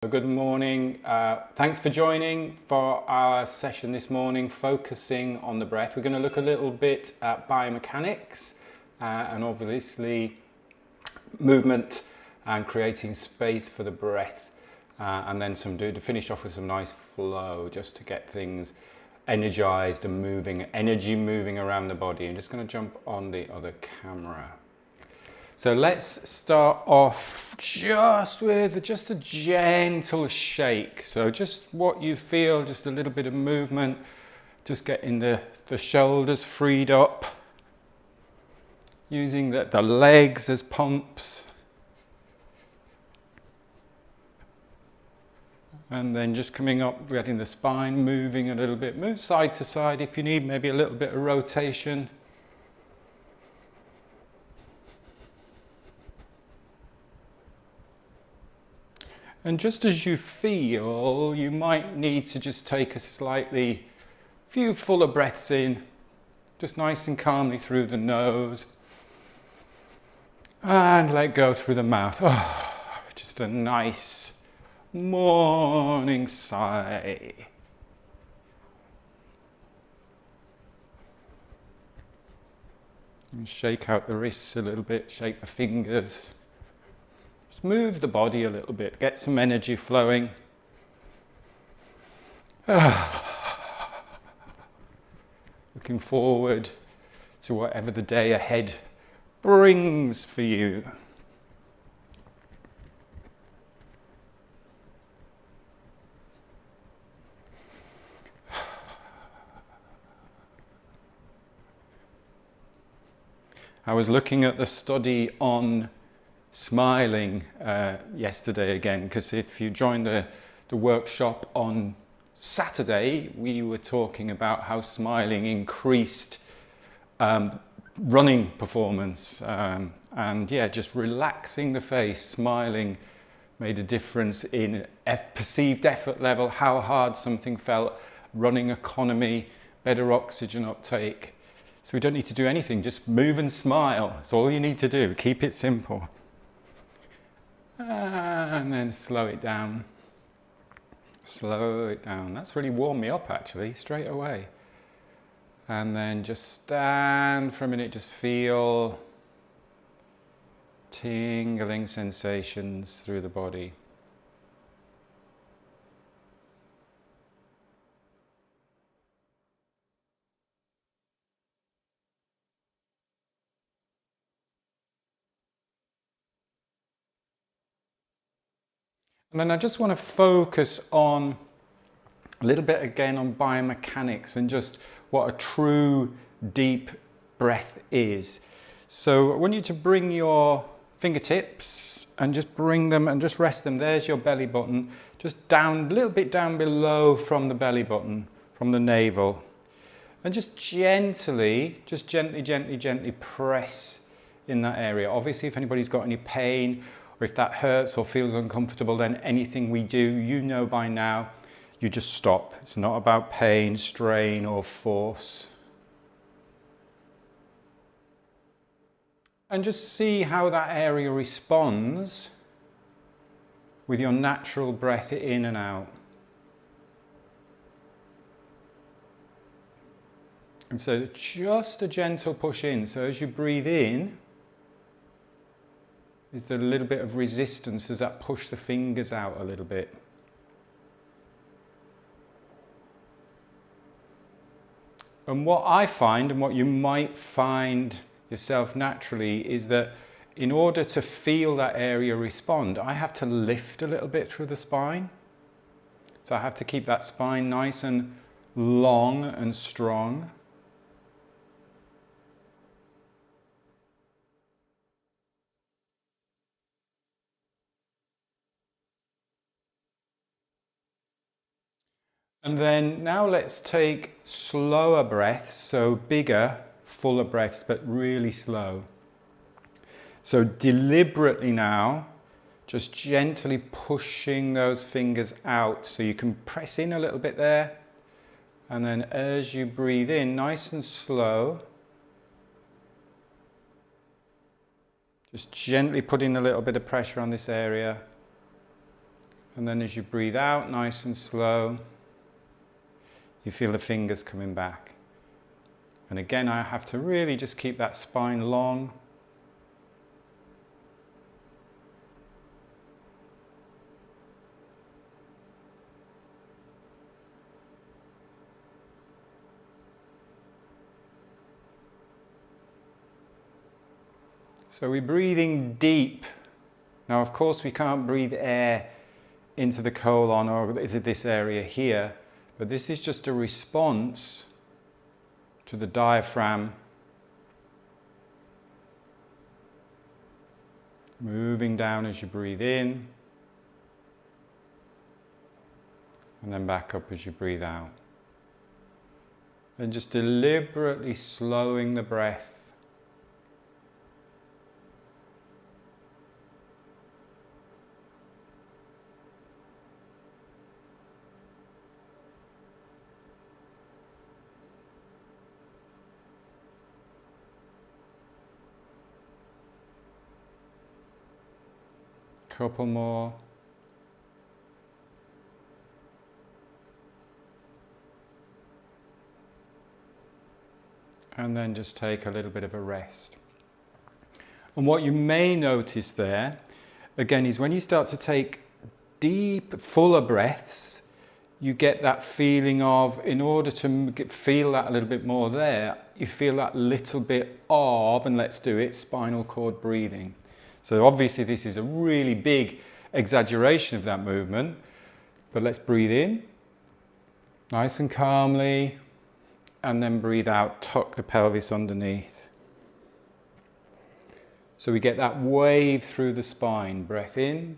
Good morning. Thanks for joining for our session this morning, focusing on the breath. We're going to look a little bit at biomechanics and obviously movement and creating space for the breath, and then to finish off with some nice flow just to get things energized and moving, energy moving around the body. I'm just going to jump on the other camera. So let's start off just with a gentle shake. So just what you feel, just a little bit of movement, just getting the shoulders freed up, using the legs as pumps. And then just coming up, getting the spine moving a little bit. Move side to side if you need, maybe a little bit of rotation. And just as you feel, you might need to just take a few fuller breaths in, just nice and calmly through the nose, and let go through the mouth. Oh, just a nice morning sigh. And shake out the wrists a little bit, shake the fingers. Move the body a little bit, get some energy flowing. Looking forward to whatever the day ahead brings for you. I was looking at the study on smiling yesterday again, because if you joined the workshop on Saturday, we were talking about how smiling increased running performance, and yeah, just relaxing the face, smiling made a difference in perceived effort level, how hard something felt, running economy, better oxygen uptake. So we don't need to do anything, just move and smile. That's all you need to do. Keep it simple. And then slow it down. Slow it down. That's really warmed me up actually, straight away. And then just stand for a minute, just feel tingling sensations through the body. And then I just want to focus on a little bit again on biomechanics and just what a true deep breath is. So I want you to bring your fingertips and just bring them and just rest them. There's your belly button, just down, a little bit down below from the belly button, from the navel. And just gently press in that area. Obviously, if anybody's got any pain, or if that hurts or feels uncomfortable, then anything we do, you know by now, you just stop. It's not about pain, strain, or force. And just see how that area responds with your natural breath in and out. And so just a gentle push in. So as you breathe in, is there a little bit of resistance? Does that push the fingers out a little bit? And what I find, and what you might find yourself naturally, is that in order to feel that area respond, I have to lift a little bit through the spine. So I have to keep that spine nice and long and strong. And then now let's take slower breaths, so bigger, fuller breaths, but really slow. So deliberately now, just gently pushing those fingers out, so you can press in a little bit there. And then as you breathe in, nice and slow, just gently putting a little bit of pressure on this area. And then as you breathe out, nice and slow, you feel the fingers coming back. And again, I have to really just keep that spine long. So we're breathing deep. Now, of course, we can't breathe air into the colon or into this area here, but this is just a response to the diaphragm moving down as you breathe in, and then back up as you breathe out. And just deliberately slowing the breath. Couple more. And then just take a little bit of a rest. And what you may notice there, again, is when you start to take deep, fuller breaths, you get that feeling of, in order to feel that a little bit more there, you feel that little bit of, and let's do it, spinal cord breathing. So obviously this is a really big exaggeration of that movement, but let's breathe in, nice and calmly, and then breathe out, tuck the pelvis underneath. So we get that wave through the spine, breath in,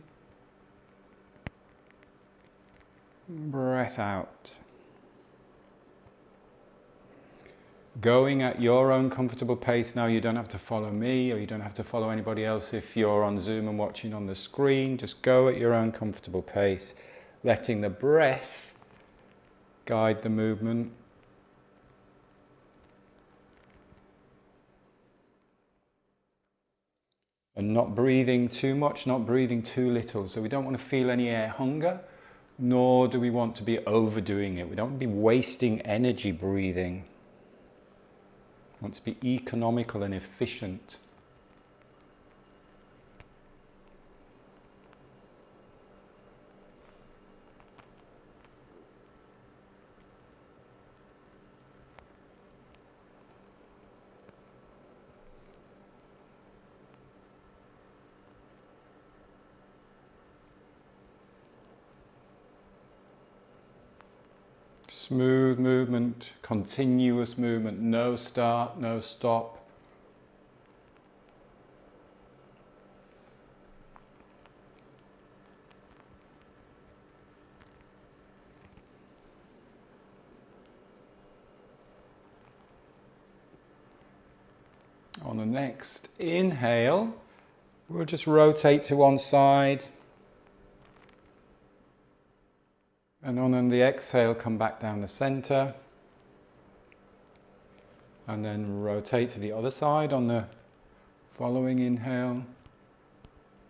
breath out. Going at your own comfortable pace now. You don't have to follow me, or you don't have to follow anybody else if you're on Zoom and watching on the screen. Just go at your own comfortable pace, letting the breath guide the movement. And not breathing too much, not breathing too little. So we don't want to feel any air hunger, nor do we want to be overdoing it. We don't want to be wasting energy breathing. We want to be economical and efficient. Smooth movement, continuous movement, no start, no stop. On the next inhale, we'll just rotate to one side. And on the exhale, come back down the center. And then rotate to the other side on the following inhale.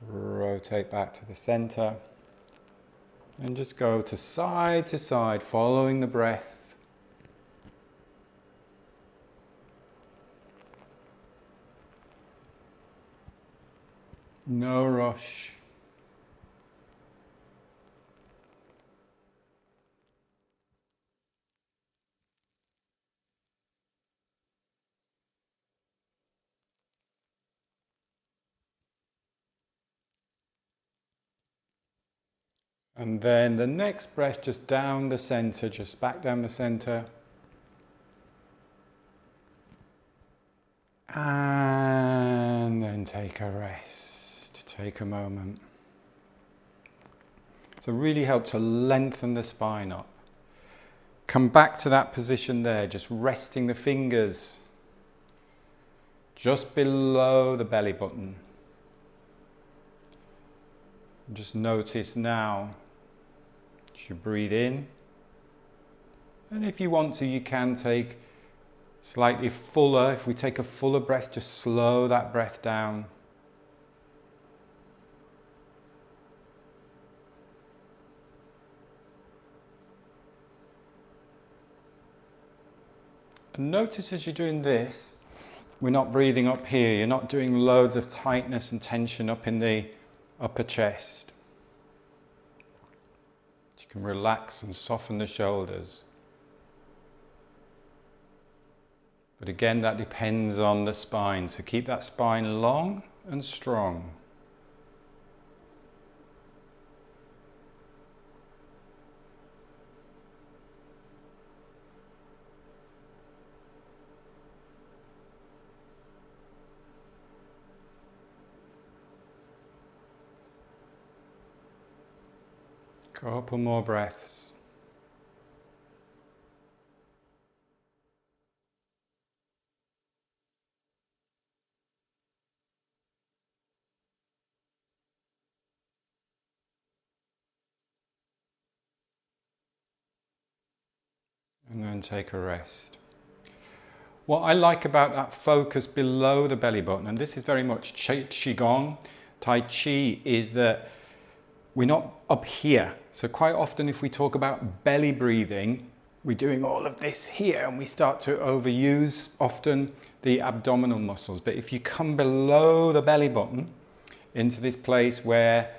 Rotate back to the center. And just go to side, following the breath. No rush. And then the next breath, just down the center, just back down the center. And then take a rest, take a moment. So really help to lengthen the spine up. Come back to that position there, just resting the fingers just below the belly button. Just notice now, as you breathe in, and if you want to, you can take slightly fuller. If we take a fuller breath, just slow that breath down. And notice as you're doing this, we're not breathing up here. You're not doing loads of tightness and tension up in the upper chest. You can relax and soften the shoulders. But again, that depends on the spine. So keep that spine long and strong. Couple more breaths. And then take a rest. What I like about that focus below the belly button, and this is very much Qigong, Tai Chi, is that we're not up here. So quite often if we talk about belly breathing, we're doing all of this here and we start to overuse often the abdominal muscles. But if you come below the belly button into this place where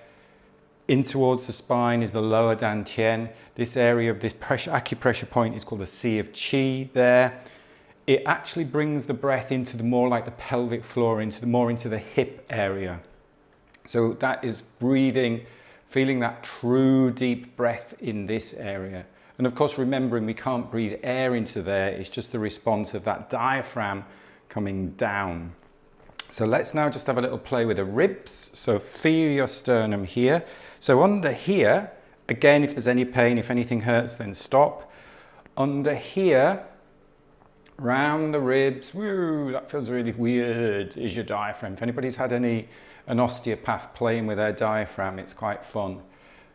in towards the spine is the lower dantian, this area of this pressure, acupressure point is called the Sea of Qi there. It actually brings the breath into the more like the pelvic floor, more into the hip area. So that is breathing, feeling that true deep breath in this area. And of course, remembering we can't breathe air into there, it's just the response of that diaphragm coming down. So let's now just have a little play with the ribs. So feel your sternum here. So under here, again, if there's any pain, if anything hurts, then stop. Under here, round the ribs, woo, that feels really weird, is your diaphragm. If anybody's had an osteopath playing with their diaphragm, it's quite fun.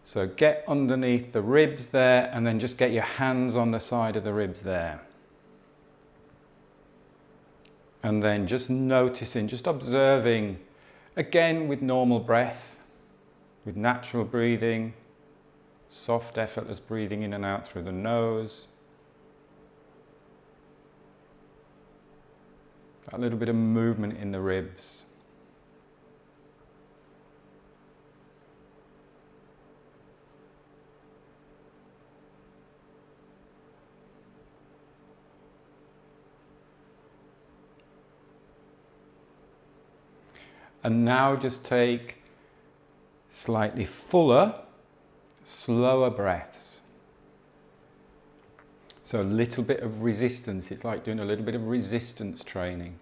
So get underneath the ribs there and then just get your hands on the side of the ribs there. And then just noticing, just observing, again with normal breath, with natural breathing, soft effortless breathing in and out through the nose. A little bit of movement in the ribs. And now just take slightly fuller, slower breaths. So a little bit of resistance. It's like doing a little bit of resistance training.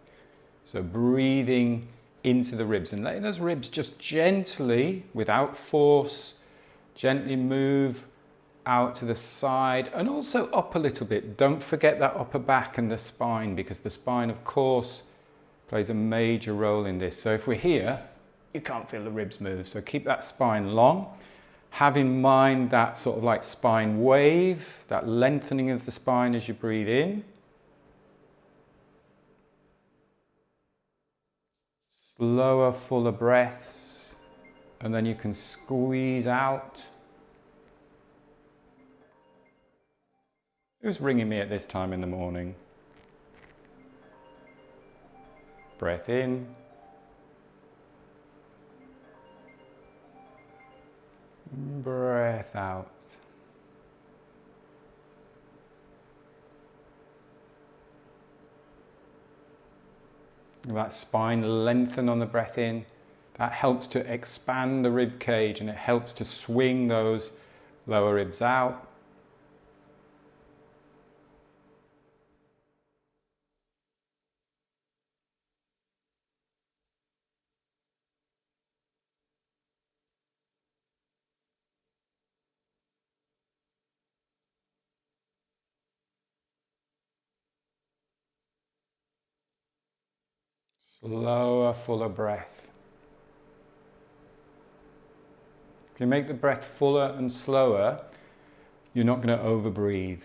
So breathing into the ribs and letting those ribs just gently, without force, gently move out to the side and also up a little bit. Don't forget that upper back and the spine, because the spine, of course, plays a major role in this. So if we're here, you can't feel the ribs move. So keep that spine long. Have in mind that sort of like spine wave, that lengthening of the spine as you breathe in. Slower, fuller breaths. And then you can squeeze out. Who's ringing me at this time in the morning? Breath in. Breath out. That spine lengthen on the breath in. That helps to expand the rib cage and it helps to swing those lower ribs out. Slower, fuller breath. If you make the breath fuller and slower, you're not going to overbreathe.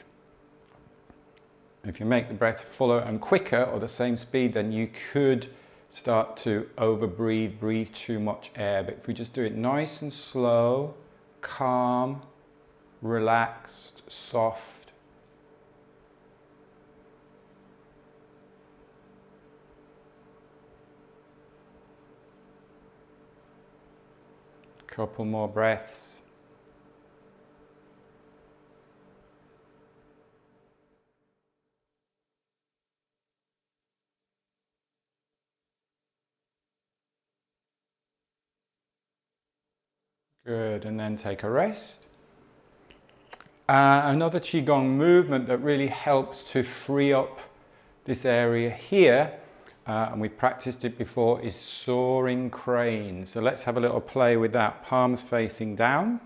If you make the breath fuller and quicker or the same speed, then you could start to overbreathe, breathe too much air. But if we just do it nice and slow, calm, relaxed, soft, Couple more breaths. Good, and then take a rest. Another Qigong movement that really helps to free up this area here, and we've practiced it before, is soaring crane. So let's have a little play with that, palms facing down.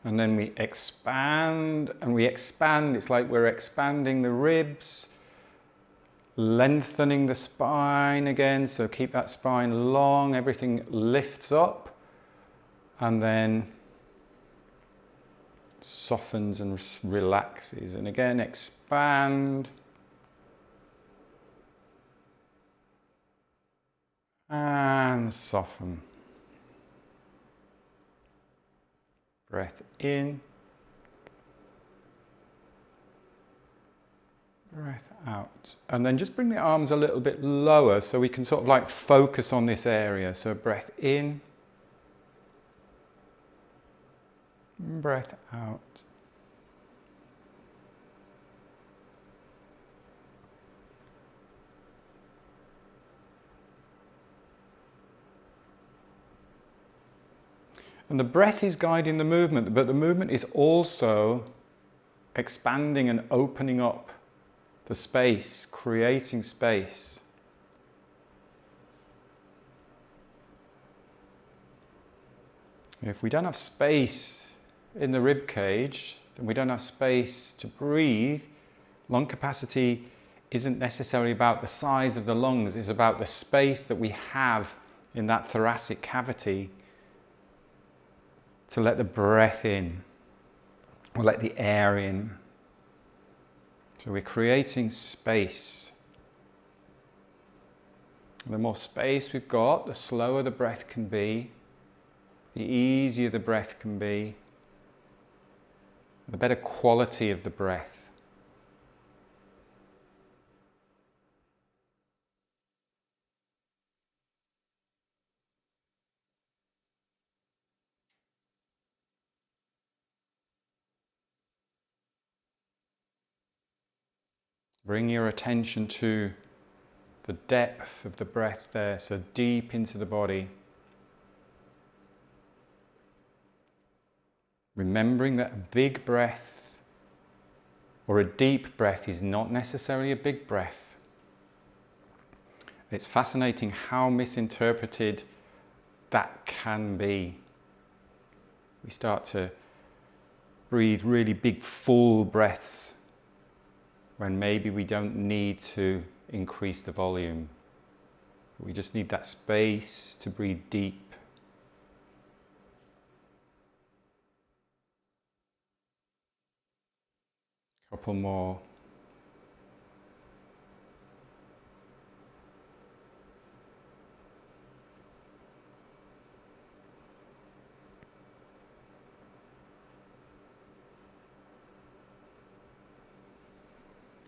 And then we expand, it's like we're expanding the ribs, lengthening the spine again, so keep that spine long, everything lifts up, and then softens and relaxes. And again, expand. And soften. Breath in. Breath out. And then just bring the arms a little bit lower so we can sort of like focus on this area. So breath in. Breath out. And the breath is guiding the movement, but the movement is also expanding and opening up the space, creating space. If we don't have space in the rib cage, then we don't have space to breathe. Lung capacity isn't necessarily about the size of the lungs, it's about the space that we have in that thoracic cavity to let the breath in, or let the air in. So we're creating space. The more space we've got, the slower the breath can be, the easier the breath can be, the better quality of the breath. Bring your attention to the depth of the breath there, so deep into the body. Remembering that a big breath or a deep breath is not necessarily a big breath. It's fascinating how misinterpreted that can be. We start to breathe really big, full breaths when maybe we don't need to increase the volume. We just need that space to breathe deep. Couple more.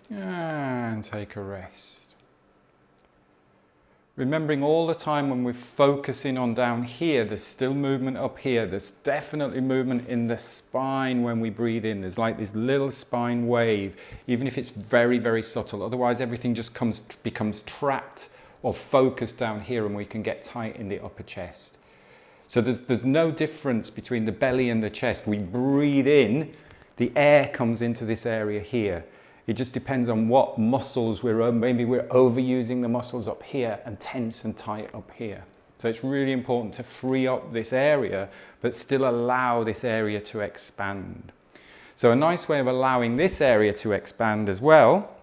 And take a rest. Remembering all the time when we're focusing on down here, there's still movement up here. There's definitely movement in the spine when we breathe in. There's like this little spine wave, even if it's very, very subtle. Otherwise, everything just becomes trapped or focused down here, and we can get tight in the upper chest. So there's no difference between the belly and the chest. We breathe in, the air comes into this area here. It just depends on what muscles maybe we're overusing the muscles up here and tense and tight up here. So it's really important to free up this area, but still allow this area to expand. So a nice way of allowing this area to expand as well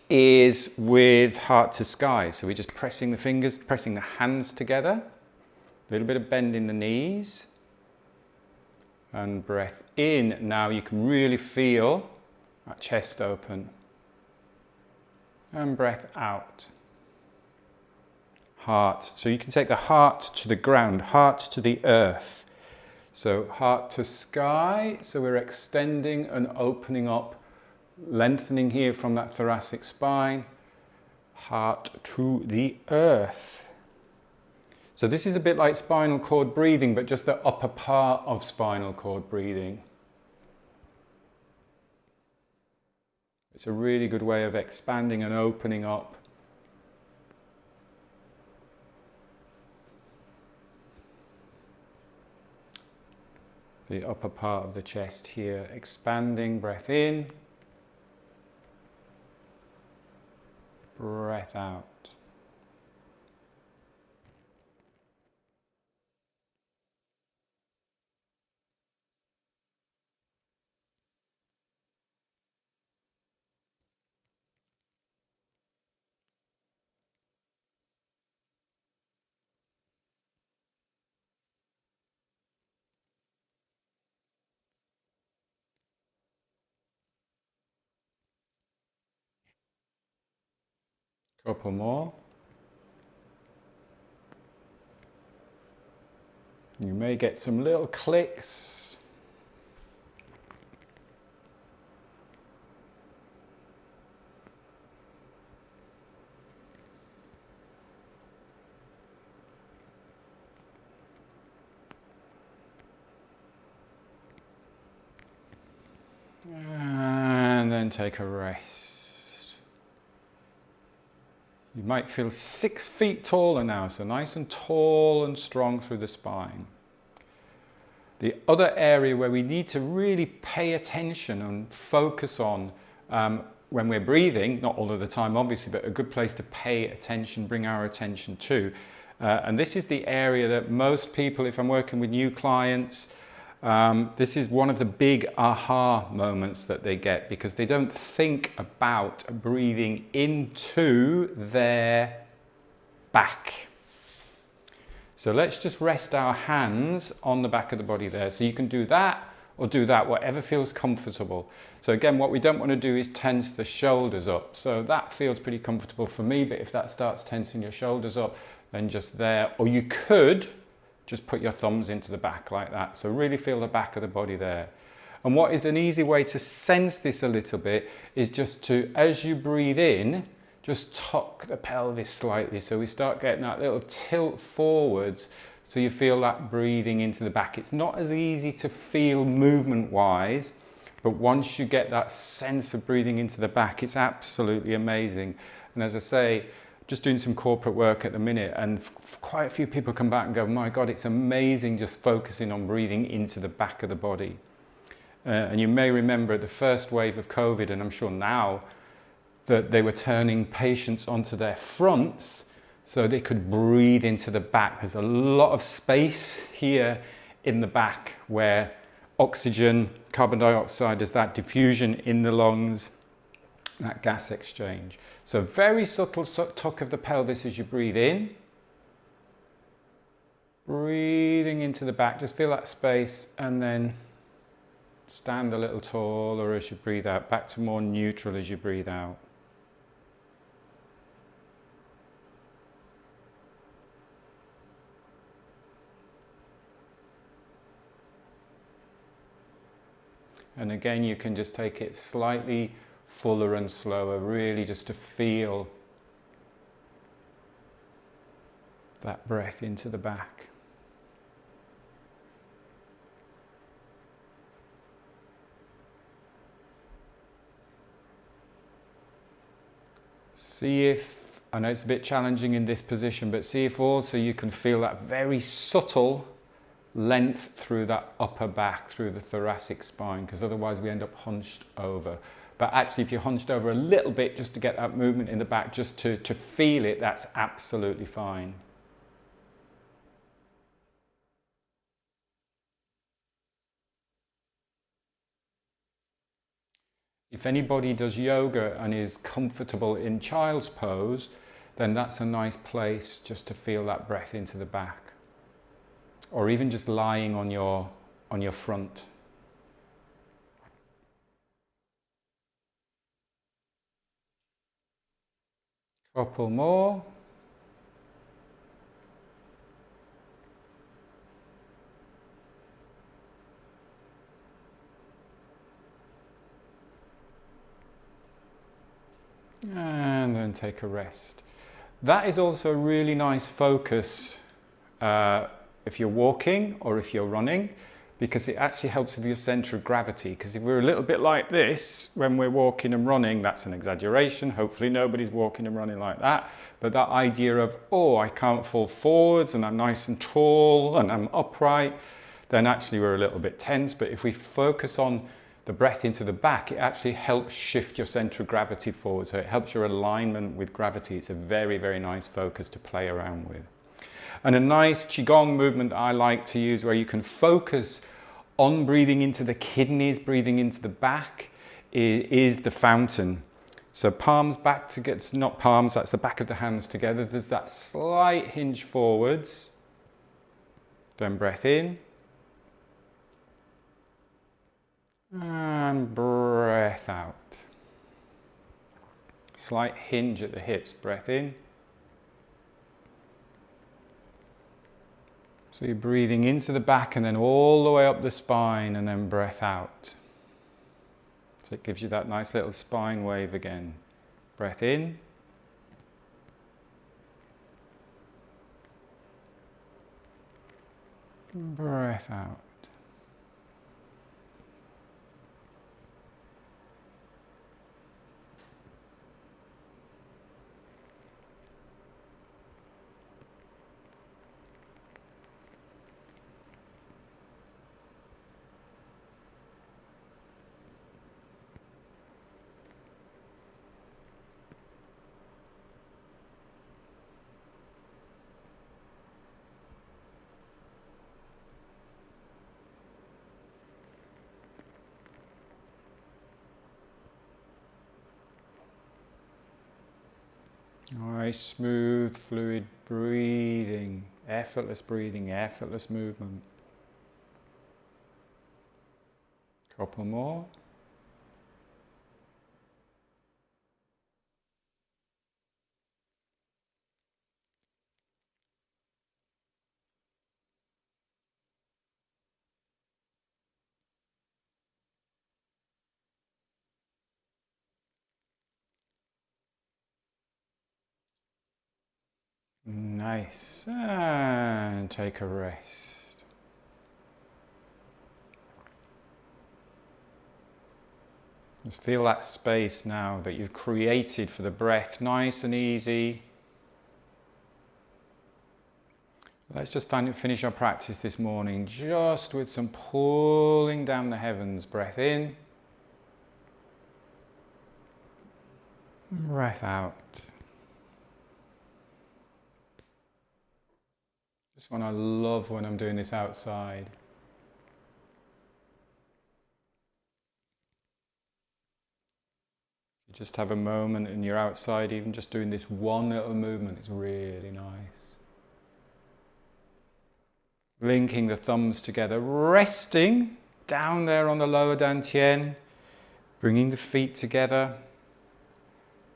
is with heart to sky. So we're just pressing the fingers, pressing the hands together, a little bit of bend in the knees, and breath in. Now you can really feel that chest open, and breath out. Heart, so you can take the heart to the ground, heart to the earth. So heart to sky, so we're extending and opening up, lengthening here from that thoracic spine. Heart to the earth. So this is a bit like spinal cord breathing, but just the upper part of spinal cord breathing. It's a really good way of expanding and opening up. The upper part of the chest here, expanding, breath in, breath out. Couple more. You may get some little clicks. And then take a rest. You might feel 6 feet taller now, so nice and tall and strong through the spine. The other area where we need to really pay attention and focus on when we're breathing, not all of the time obviously, but a good place to pay attention, bring our attention to. And this is the area that most people, if I'm working with new clients, this is one of the big aha moments that they get, because they don't think about breathing into their back. So let's just rest our hands on the back of the body there. So you can do that or do that, whatever feels comfortable. So again, what we don't want to do is tense the shoulders up. So that feels pretty comfortable for me, but if that starts tensing your shoulders up, then just there. Or you could just put your thumbs into the back like that. So really feel the back of the body there. And what is an easy way to sense this a little bit is just to, as you breathe in, just tuck the pelvis slightly. So we start getting that little tilt forwards. So you feel that breathing into the back. It's not as easy to feel movement wise, but once you get that sense of breathing into the back, it's absolutely amazing. And as I say, just doing some corporate work at the minute, and quite a few people come back and go, my God, it's amazing just focusing on breathing into the back of the body. And you may remember the first wave of COVID, and I'm sure now, that they were turning patients onto their fronts so they could breathe into the back. There's a lot of space here in the back where oxygen, carbon dioxide, there's that diffusion in the lungs, that gas exchange. So very subtle tuck of the pelvis as you breathe in. Breathing into the back, just feel that space, and then stand a little taller as you breathe out, back to more neutral as you breathe out. And again, you can just take it slightly fuller and slower, really just to feel that breath into the back. See if, I know it's a bit challenging in this position, but see if also you can feel that very subtle length through that upper back, through the thoracic spine, because otherwise we end up hunched over. But actually, if you're hunched over a little bit just to get that movement in the back, just to feel it, that's absolutely fine. If anybody does yoga and is comfortable in child's pose, then that's a nice place just to feel that breath into the back. Or even just lying on your front. Couple more. And then take a rest. That is also a really nice focus if you're walking or if you're running, because it actually helps with your center of gravity. Because if we're a little bit like this when we're walking and running, that's an exaggeration. Hopefully nobody's walking and running like that. But that idea of, oh, I can't fall forwards and I'm nice and tall and I'm upright, then actually we're a little bit tense. But if we focus on the breath into the back, it actually helps shift your center of gravity forward. So it helps your alignment with gravity. It's a very, very nice focus to play around with. And a nice Qigong movement that I like to use where you can focus on breathing into the kidneys, breathing into the back, is the fountain. So palms back together, not palms, that's the back of the hands together. There's that slight hinge forwards. Then breath in. And breath out. Slight hinge at the hips, breath in. So you're breathing into the back and then all the way up the spine and then breath out. So it gives you that nice little spine wave again. Breath in. Breath out. Nice, smooth, fluid breathing, effortless movement. Couple more. Nice, and take a rest. Just feel that space now that you've created for the breath, nice and easy. Let's just finish our practice this morning just with some pulling down the heavens. Breath in, breath out. This one I love when I'm doing this outside. You just have a moment and you're outside, even just doing this one little movement is really nice. Linking the thumbs together, resting down there on the lower dantian, bringing the feet together,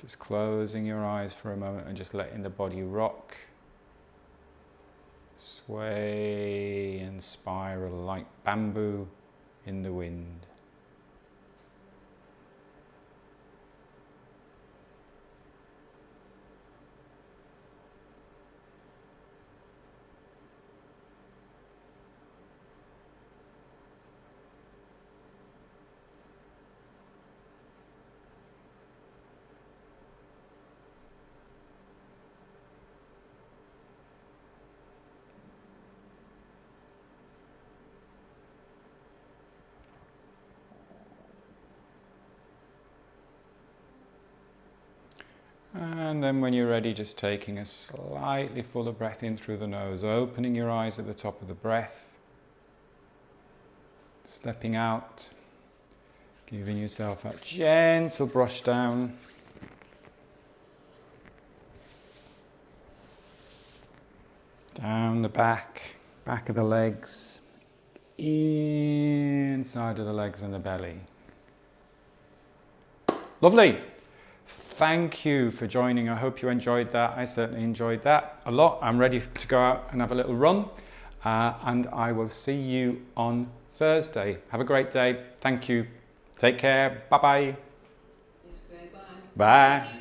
just closing your eyes for a moment and just letting the body rock. Sway and spiral like bamboo in the wind. And then when you're ready, just taking a slightly fuller breath in through the nose, opening your eyes at the top of the breath, stepping out, giving yourself a gentle brush down. Down the back of the legs, inside of the legs and the belly. Lovely. Thank you for joining. I hope you enjoyed that. I certainly enjoyed that a lot. I'm ready to go out and have a little run. And I will see you on Thursday. Have a great day. Thank you. Take care. Bye-bye. Bye. Bye.